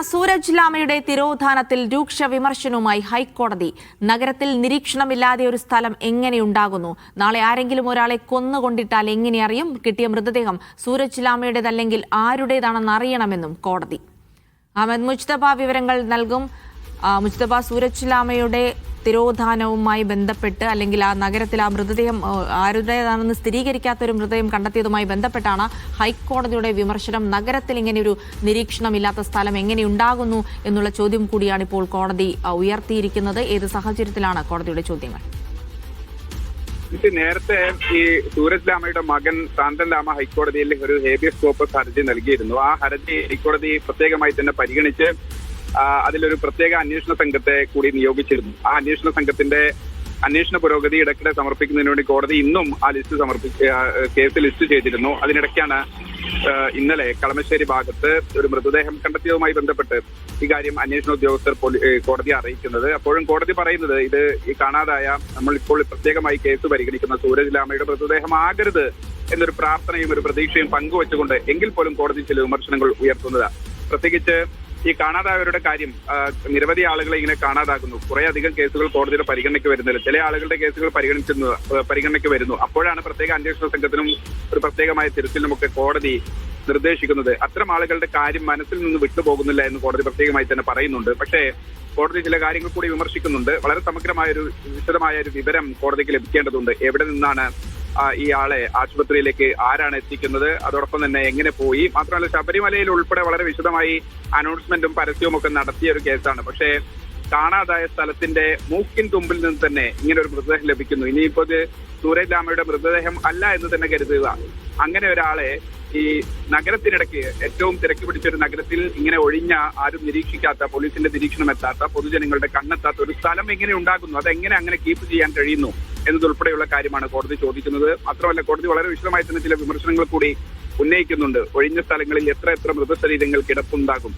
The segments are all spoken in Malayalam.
സൂരജ് ലാമയുടെ തിരോധാനത്തിൽ രൂക്ഷ വിമർശനവുമായി ഹൈക്കോടതി. നഗരത്തിൽ നിരീക്ഷണമില്ലാതെ ഒരു സ്ഥലം എങ്ങനെയുണ്ടാകുന്നു? നാളെ ആരെങ്കിലും ഒരാളെ കൊന്നുകൊണ്ടിട്ടാൽ എങ്ങനെ അറിയും? കിട്ടിയ മൃതദേഹം സൂരജ് ലാമയുടേതല്ലെങ്കിൽ ആരുടേതാണെന്ന് അറിയണമെന്നും കോടതി. അഹമ്മദ് മുജ്തബ വിവരങ്ങൾ നൽകും. മുജ്തബ, സൂരജ് ലാമയുടെ തിരോധാനവുമായി ബന്ധപ്പെട്ട് അല്ലെങ്കിൽ ആ നഗരത്തിൽ ആ മൃതദേഹം ആരുടേതാണെന്ന് സ്ഥിരീകരിക്കാത്ത ഒരു മൃതദേഹം കണ്ടെത്തിയതുമായി ബന്ധപ്പെട്ടാണ് ഹൈക്കോടതിയുടെ വിമർശനം. നഗരത്തിൽ ഇങ്ങനെയൊരു നിരീക്ഷണമില്ലാത്ത സ്ഥലം എങ്ങനെയുണ്ടാകുന്നു എന്നുള്ള ചോദ്യം കൂടിയാണ് ഇപ്പോൾ കോടതി ഉയർത്തിയിരിക്കുന്നത്. ഏത് സാഹചര്യത്തിലാണ് കോടതിയുടെ ചോദ്യങ്ങൾ? നേരത്തെ ഈ സൂരജ് ലാമയുടെ മകൻ സാന്തൻ ലാമ ഹൈക്കോടതിയിൽ ഒരു ഹേബിയസ് കോർപ്പസ് ഹർജി നൽകിയിരുന്നു. ആ ഹർജി ഹൈക്കോടതി പ്രത്യേകമായി തന്നെ പരിഗണിച്ച് അതിലൊരു പ്രത്യേക അന്വേഷണ സംഘത്തെ കൂടി നിയോഗിച്ചിരുന്നു. ആ അന്വേഷണ സംഘത്തിന്റെ അന്വേഷണ പുരോഗതി ഇടയ്ക്കിടെ സമർപ്പിക്കുന്നതിന് വേണ്ടി കോടതി ഇന്നും ആ ലിസ്റ്റ് കേസ് ലിസ്റ്റ് ചെയ്തിരുന്നു. അതിനിടയ്ക്കാണ് ഇന്നലെ കളമശ്ശേരി ഭാഗത്ത് ഒരു മൃതദേഹം കണ്ടെത്തിയതുമായി ബന്ധപ്പെട്ട് ഈ കാര്യം അന്വേഷണ ഉദ്യോഗസ്ഥർ കോടതിയെ അറിയിക്കുന്നത്. അപ്പോഴും കോടതി പറയുന്നത് ഇത് ഈ കാണാതായ നമ്മളിപ്പോൾ പ്രത്യേകമായി കേസ് പരിഗണിക്കുന്ന സൂരജ് ലാമയുടെ മൃതദേഹം ആകരുത് എന്നൊരു പ്രാർത്ഥനയും ഒരു പ്രതീക്ഷയും പങ്കുവച്ചുകൊണ്ട് എങ്കിൽ പോലും കോടതി ചില വിമർശനങ്ങൾ ഉയർത്തുന്നത്. പ്രത്യേകിച്ച് ഈ കാണാതായവരുടെ കാര്യം, നിരവധി ആളുകളെ ഇങ്ങനെ കാണാതാകുന്നു. കുറെ അധികം കേസുകൾ കോടതിയുടെ പരിഗണനയ്ക്ക് വരുന്നില്ല. ചില ആളുകളുടെ കേസുകൾ പരിഗണനയ്ക്ക് വരുന്നു. അപ്പോഴാണ് പ്രത്യേക അന്വേഷണ സംഘത്തിനും ഒരു പ്രത്യേകമായ തിരച്ചിലിനുമൊക്കെ കോടതി നിർദ്ദേശിക്കുന്നത്. അത്തരം ആളുകളുടെ കാര്യം മനസ്സിൽ നിന്ന് വിട്ടുപോകുന്നില്ല എന്ന് കോടതി പ്രത്യേകമായി തന്നെ പറയുന്നുണ്ട്. പക്ഷേ കോടതി ചില കാര്യങ്ങൾ കൂടി വിമർശിക്കുന്നുണ്ട്. വളരെ വിശദമായ ഒരു വിവരം കോടതിക്ക് ലഭിക്കേണ്ടതുണ്ട്. എവിടെ നിന്നാണ് ഈ ആളെ ആശുപത്രിയിലേക്ക് ആരാണ് എത്തിക്കുന്നത്, അതോടൊപ്പം തന്നെ എങ്ങനെ പോയി, മാത്രമല്ല ശബരിമലയിൽ ഉൾപ്പെടെ വളരെ വിശദമായി അനൗൺസ്മെന്റും പരസ്യവും ഒക്കെ നടത്തിയ ഒരു കേസാണ്. പക്ഷേ കാണാതായ സ്ഥലത്തിന്റെ മൂക്കിൻ തുമ്പിൽ നിന്ന് തന്നെ ഇങ്ങനെ ഒരു മൃതദേഹം ലഭിക്കുന്നു. ഇനിയിപ്പോ ഇത് സൂരജ് ലാമയുടെ മൃതദേഹം അല്ല എന്ന് തന്നെ കരുതുക. അങ്ങനെ ഒരാളെ ഈ നഗരത്തിനിടയ്ക്ക് ഏറ്റവും തിരക്ക് പിടിച്ചൊരു നഗരത്തിൽ ഇങ്ങനെ ഒഴിഞ്ഞ, ആരും നിരീക്ഷിക്കാത്ത, പോലീസിന്റെ നിരീക്ഷണം എത്താത്ത, പൊതുജനങ്ങളുടെ കണ്ണെത്താത്ത ഒരു സ്ഥലം എങ്ങനെ ഉണ്ടാകുന്നു, അതെങ്ങനെ അങ്ങനെ കീപ്പ് ചെയ്യാൻ കഴിയുന്നു എന്നതുൾപ്പെടെയുള്ള കാര്യമാണ് കോടതി ചോദിക്കുന്നത്. മാത്രമല്ല കോടതി വളരെ വിശദമായി തന്നെ ചില വിമർശനങ്ങൾ കൂടി ഉന്നയിക്കുന്നുണ്ട്. ഒഴിഞ്ഞ സ്ഥലങ്ങളിൽ എത്ര മൃതശരീരങ്ങൾ കിടപ്പുണ്ടാകും?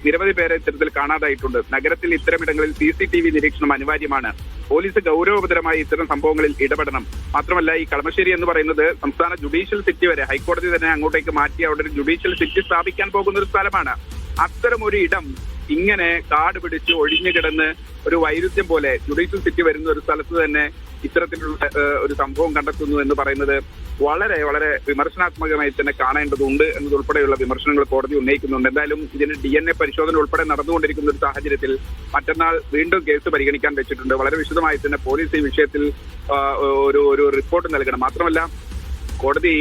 നിരവധി പേരെ ഇത്തരത്തിൽ കാണാതായിട്ടുണ്ട്. നഗരത്തിൽ ഇത്തരമിടങ്ങളിൽ CCTV നിരീക്ഷണം അനിവാര്യമാണ്. പോലീസ് ഗൗരവതരമായി ഇത്തരം സംഭവങ്ങളിൽ ഇടപെടണം. മാത്രമല്ല ഈ കളമശ്ശേരി എന്ന് പറയുന്നത് സംസ്ഥാന ജുഡീഷ്യൽ സിറ്റി വരെ ഹൈക്കോടതി തന്നെ അങ്ങോട്ടേക്ക് മാറ്റി അവിടെ ഒരു ജുഡീഷ്യൽ സിറ്റി സ്ഥാപിക്കാൻ പോകുന്ന ഒരു സ്ഥലമാണ്. അത്തരമൊരു ഇടം ഇങ്ങനെ കാട് പിടിച്ച് ഒഴിഞ്ഞു കിടന്ന് ഒരു വൈരുദ്ധ്യം പോലെ ജുഡീഷ്യൽ സിറ്റി വരുന്ന ഒരു സ്ഥലത്ത് തന്നെ ഇത്തരത്തിലുള്ള ഒരു സംഭവം കണ്ടെത്തുന്നു എന്ന് പറയുന്നത് വളരെ വിമർശനാത്മകമായി തന്നെ കാണേണ്ടതുണ്ട് എന്നതുൾപ്പെടെയുള്ള വിമർശനങ്ങൾ കോടതി ഉന്നയിക്കുന്നുണ്ട്. എന്തായാലും ഇതിന് DNA പരിശോധന ഉൾപ്പെടെ നടന്നുകൊണ്ടിരിക്കുന്ന ഒരു സാഹചര്യത്തിൽ മറ്റന്നാൾ വീണ്ടും കേസ് പരിഗണിക്കാൻ വെച്ചിട്ടുണ്ട്. വളരെ വിശദമായി തന്നെ പോലീസ് ഈ വിഷയത്തിൽ ഒരു റിപ്പോർട്ട് നൽകണം. മാത്രമല്ല കോടതി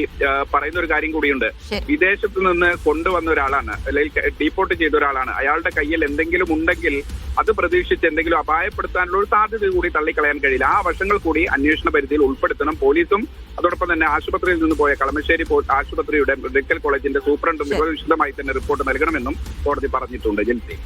പറയുന്ന ഒരു കാര്യം കൂടിയുണ്ട്. വിദേശത്ത് നിന്ന് കൊണ്ടുവന്ന ഒരാളാണ്, അല്ലെങ്കിൽ ഡീപ്പോർട്ട് ചെയ്ത ഒരാളാണ്. അയാളുടെ കയ്യിൽ എന്തെങ്കിലും ഉണ്ടെങ്കിൽ അത് പ്രതീക്ഷിച്ച് എന്തെങ്കിലും അപായപ്പെടുത്താനുള്ള ഒരു സാധ്യത കൂടി തള്ളിക്കളയാൻ കഴിയില്ല. ആ വശങ്ങൾ കൂടി അന്വേഷണ പരിധിയിൽ ഉൾപ്പെടുത്തണം പോലീസും. അതോടൊപ്പം തന്നെ ആശുപത്രിയിൽ നിന്ന് പോയ കളമശ്ശേരി ആശുപത്രിയുടെ മെഡിക്കൽ കോളേജിന്റെ സൂപ്രണ്ടും വിശദമായി തന്നെ റിപ്പോർട്ട് നൽകണമെന്നും കോടതി പറഞ്ഞിട്ടുണ്ട്. ജൻസി.